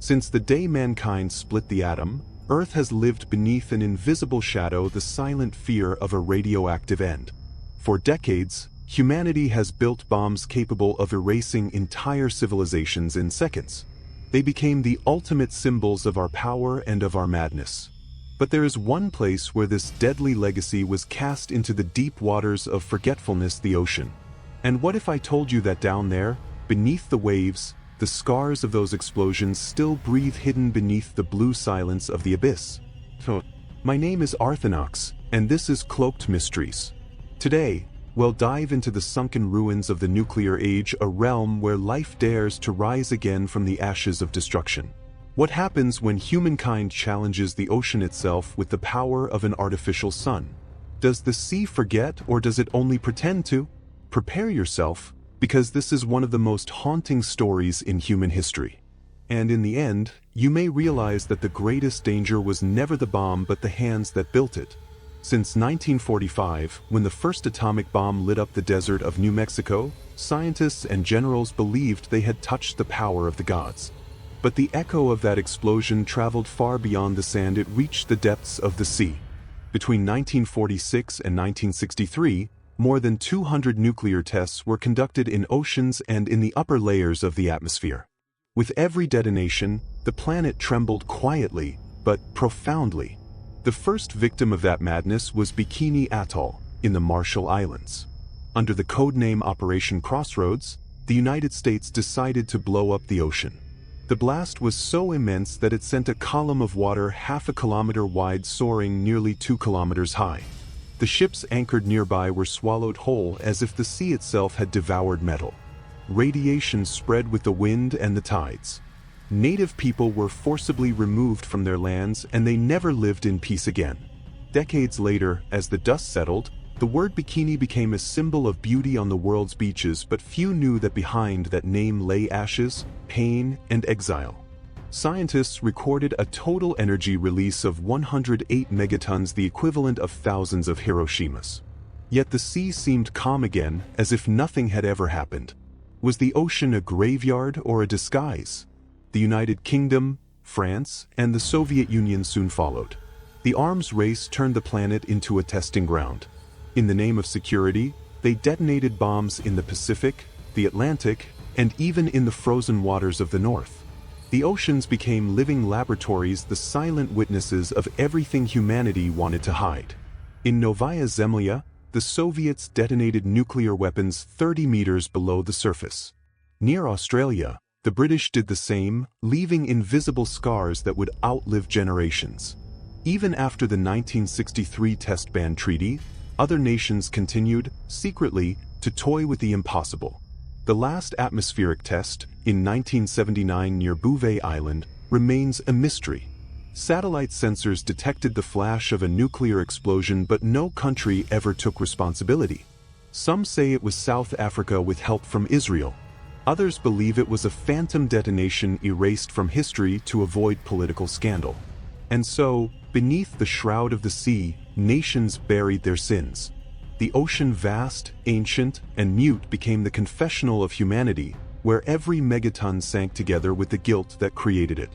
Since the day mankind split the atom, Earth has lived beneath an invisible shadow, the silent fear of a radioactive end. For decades, humanity has built bombs capable of erasing entire civilizations in seconds. They became the ultimate symbols of our power and of our madness. But there is one place where this deadly legacy was cast into the deep waters of forgetfulness, the ocean. And what if I told you that down there, beneath the waves, the scars of those explosions still breathe hidden beneath the blue silence of the abyss? My name is Arthinox, and this is Cloaked Mysteries. Today, we'll dive into the sunken ruins of the nuclear age, a realm where life dares to rise again from the ashes of destruction. What happens when humankind challenges the ocean itself with the power of an artificial sun? Does the sea forget, or does it only pretend to? Prepare yourself, because this is one of the most haunting stories in human history. And in the end, you may realize that the greatest danger was never the bomb but the hands that built it. Since 1945, when the first atomic bomb lit up the desert of New Mexico, scientists and generals believed they had touched the power of the gods. But the echo of that explosion traveled far beyond the sand. It reached the depths of the sea. Between 1946 and 1963, more than 200 nuclear tests were conducted in oceans and in the upper layers of the atmosphere. With every detonation, the planet trembled quietly, but profoundly. The first victim of that madness was Bikini Atoll, in the Marshall Islands. Under the codename Operation Crossroads, the United States decided to blow up the ocean. The blast was so immense that it sent a column of water half a kilometer wide soaring nearly 2 kilometers high. The ships anchored nearby were swallowed whole as if the sea itself had devoured metal. Radiation spread with the wind and the tides. Native people were forcibly removed from their lands, and they never lived in peace again. Decades later, as the dust settled, the word bikini became a symbol of beauty on the world's beaches, but few knew that behind that name lay ashes, pain, and exile. Scientists recorded a total energy release of 108 megatons, the equivalent of thousands of Hiroshimas. Yet the sea seemed calm again, as if nothing had ever happened. Was the ocean a graveyard or a disguise? The United Kingdom, France, and the Soviet Union soon followed. The arms race turned the planet into a testing ground. In the name of security, they detonated bombs in the Pacific, the Atlantic, and even in the frozen waters of the North. The oceans became living laboratories, the silent witnesses of everything humanity wanted to hide. In Novaya Zemlya, the Soviets detonated nuclear weapons 30 meters below the surface. Near Australia, the British did the same, leaving invisible scars that would outlive generations. Even after the 1963 Test Ban Treaty, other nations continued, secretly, to toy with the impossible. The last atmospheric test, in 1979 near Bouvet Island, remains a mystery. Satellite sensors detected the flash of a nuclear explosion, but no country ever took responsibility. Some say it was South Africa with help from Israel. Others believe it was a phantom detonation erased from history to avoid political scandal. And so, beneath the shroud of the sea, nations buried their sins. The ocean, vast, ancient, and mute, became the confessional of humanity, where every megaton sank together with the guilt that created it.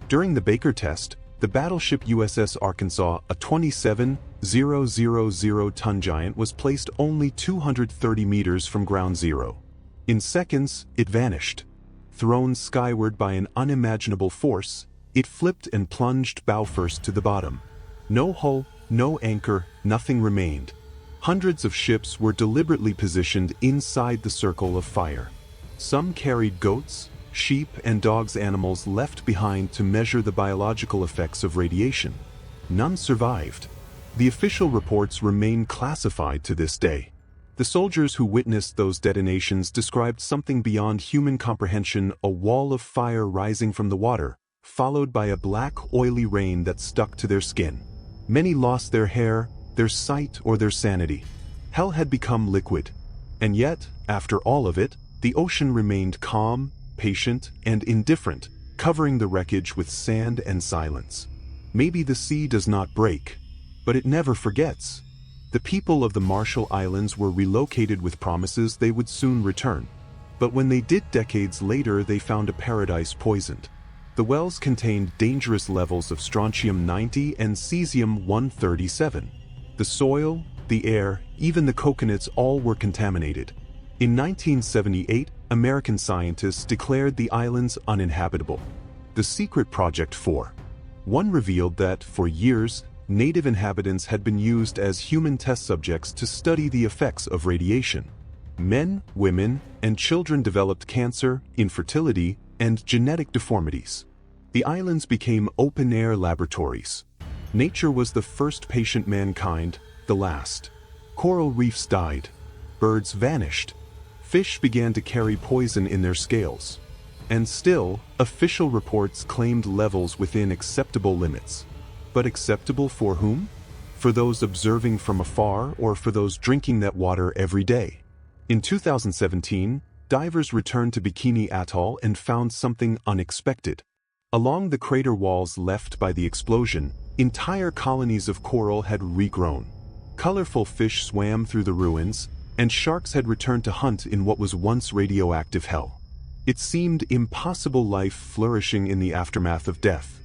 During the Baker test, the battleship USS Arkansas, a 27,000-ton giant, was placed only 230 meters from ground zero. In seconds, it vanished. Thrown skyward by an unimaginable force, it flipped and plunged bow first to the bottom. No hull, no anchor, nothing remained. Hundreds of ships were deliberately positioned inside the circle of fire. Some carried goats, sheep, and dogs, animals left behind to measure the biological effects of radiation. None survived. The official reports remain classified to this day. The soldiers who witnessed those detonations described something beyond human comprehension: a wall of fire rising from the water, followed by a black, oily rain that stuck to their skin. Many lost their hair, their sight, or their sanity. Hell had become liquid. And yet, after all of it, the ocean remained calm, patient, and indifferent, covering the wreckage with sand and silence. Maybe the sea does not break, but it never forgets. The people of the Marshall Islands were relocated with promises they would soon return. But when they did decades later, they found a paradise poisoned. The wells contained dangerous levels of strontium-90 and cesium-137. The soil, the air, even the coconuts all were contaminated. In 1978, American scientists declared the islands uninhabitable. The secret Project 4.1 revealed that, for years, native inhabitants had been used as human test subjects to study the effects of radiation. Men, women, and children developed cancer, infertility, and genetic deformities. The islands became open-air laboratories. Nature was the first patient, mankind the last. Coral reefs died. Birds vanished. Fish began to carry poison in their scales. And still, official reports claimed levels within acceptable limits. But acceptable for whom? For those observing from afar or for those drinking that water every day? In 2017, divers returned to Bikini Atoll and found something unexpected. Along the crater walls left by the explosion, entire colonies of coral had regrown. Colorful fish swam through the ruins, and sharks had returned to hunt in what was once radioactive hell. It seemed impossible, life flourishing in the aftermath of death.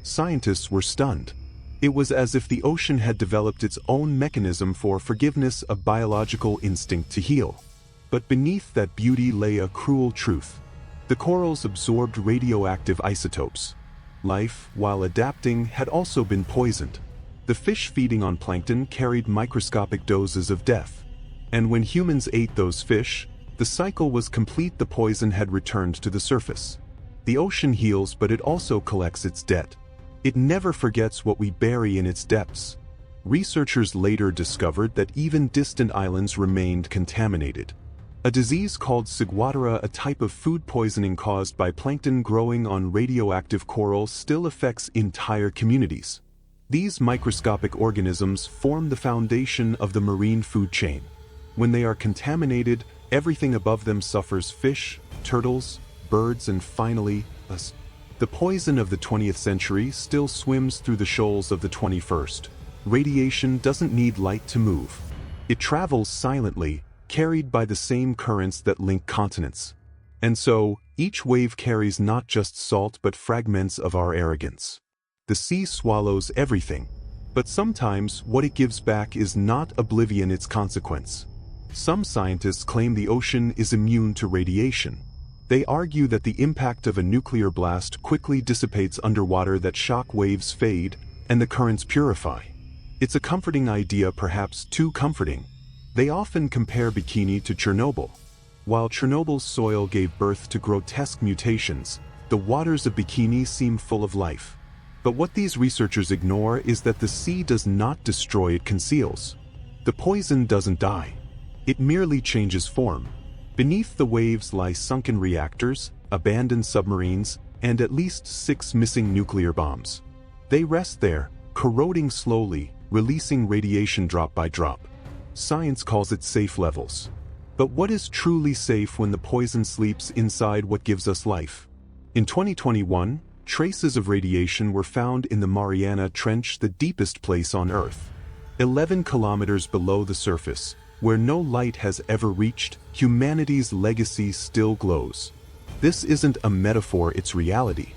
Scientists were stunned. It was as if the ocean had developed its own mechanism for forgiveness, a biological instinct to heal. But beneath that beauty lay a cruel truth. The corals absorbed radioactive isotopes. Life, while adapting, had also been poisoned. The fish feeding on plankton carried microscopic doses of death. And when humans ate those fish, the cycle was complete. The poison had returned to the surface. The ocean heals, but it also collects its debt. It never forgets what we bury in its depths. Researchers later discovered that even distant islands remained contaminated. A disease called ciguatera, a type of food poisoning caused by plankton growing on radioactive coral, still affects entire communities. These microscopic organisms form the foundation of the marine food chain. When they are contaminated, everything above them suffers: fish, turtles, birds, and finally, us. The poison of the 20th century still swims through the shoals of the 21st. Radiation doesn't need light to move. It travels silently, carried by the same currents that link continents. And so, each wave carries not just salt but fragments of our arrogance. The sea swallows everything, but sometimes what it gives back is not oblivion, its consequence. Some scientists claim the ocean is immune to radiation. They argue that the impact of a nuclear blast quickly dissipates underwater, that shock waves fade, and the currents purify. It's a comforting idea, perhaps too comforting. They often compare Bikini to Chernobyl. While Chernobyl's soil gave birth to grotesque mutations, the waters of Bikini seem full of life. But what these researchers ignore is that the sea does not destroy, it conceals. The poison doesn't die. It merely changes form. Beneath the waves lie sunken reactors, abandoned submarines, and at least 6 missing nuclear bombs. They rest there, corroding slowly, releasing radiation drop by drop. Science calls it safe levels. But what is truly safe when the poison sleeps inside what gives us life? In 2021, traces of radiation were found in the Mariana Trench, the deepest place on Earth. 11 kilometers below the surface, where no light has ever reached, humanity's legacy still glows. This isn't a metaphor, it's reality.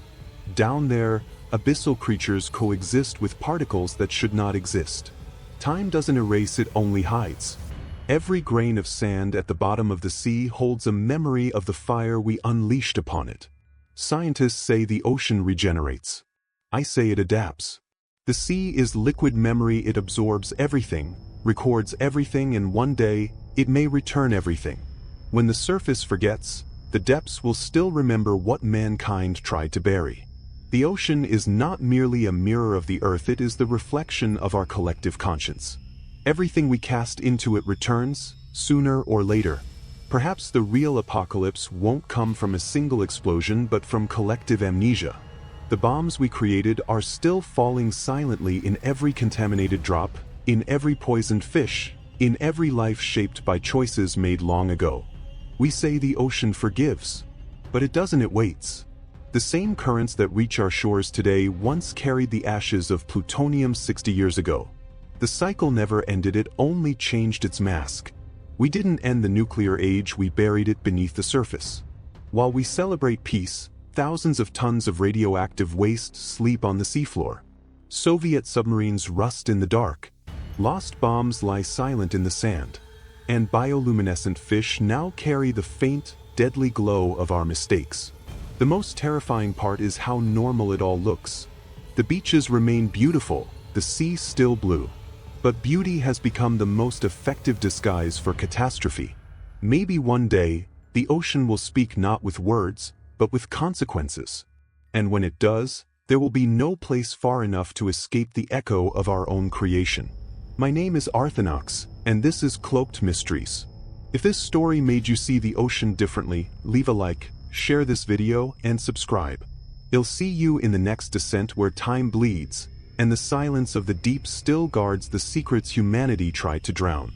Down there, abyssal creatures coexist with particles that should not exist. Time doesn't erase, it only hides. Every grain of sand at the bottom of the sea holds a memory of the fire we unleashed upon it. Scientists say the ocean regenerates. I say it adapts. The sea is liquid memory, it absorbs everything, records everything, and one day, it may return everything. When the surface forgets, the depths will still remember what mankind tried to bury. The ocean is not merely a mirror of the earth, it is the reflection of our collective conscience. Everything we cast into it returns, sooner or later. Perhaps the real apocalypse won't come from a single explosion but from collective amnesia. The bombs we created are still falling silently in every contaminated drop, in every poisoned fish, in every life shaped by choices made long ago. We say the ocean forgives, but it doesn't, it waits. The same currents that reach our shores today once carried the ashes of plutonium 60 years ago. The cycle never ended, it only changed its mask. We didn't end the nuclear age, we buried it beneath the surface. While we celebrate peace, thousands of tons of radioactive waste sleep on the seafloor. Soviet submarines rust in the dark. Lost bombs lie silent in the sand. And bioluminescent fish now carry the faint, deadly glow of our mistakes. The most terrifying part is how normal it all looks. The beaches remain beautiful, the sea still blue. But beauty has become the most effective disguise for catastrophe. Maybe one day, the ocean will speak not with words, but with consequences. And when it does, there will be no place far enough to escape the echo of our own creation. My name is Arthinox, and this is Cloaked Mysteries. If this story made you see the ocean differently, leave a like, share this video, and subscribe. I'll see you in the next descent where time bleeds, and the silence of the deep still guards the secrets humanity tried to drown.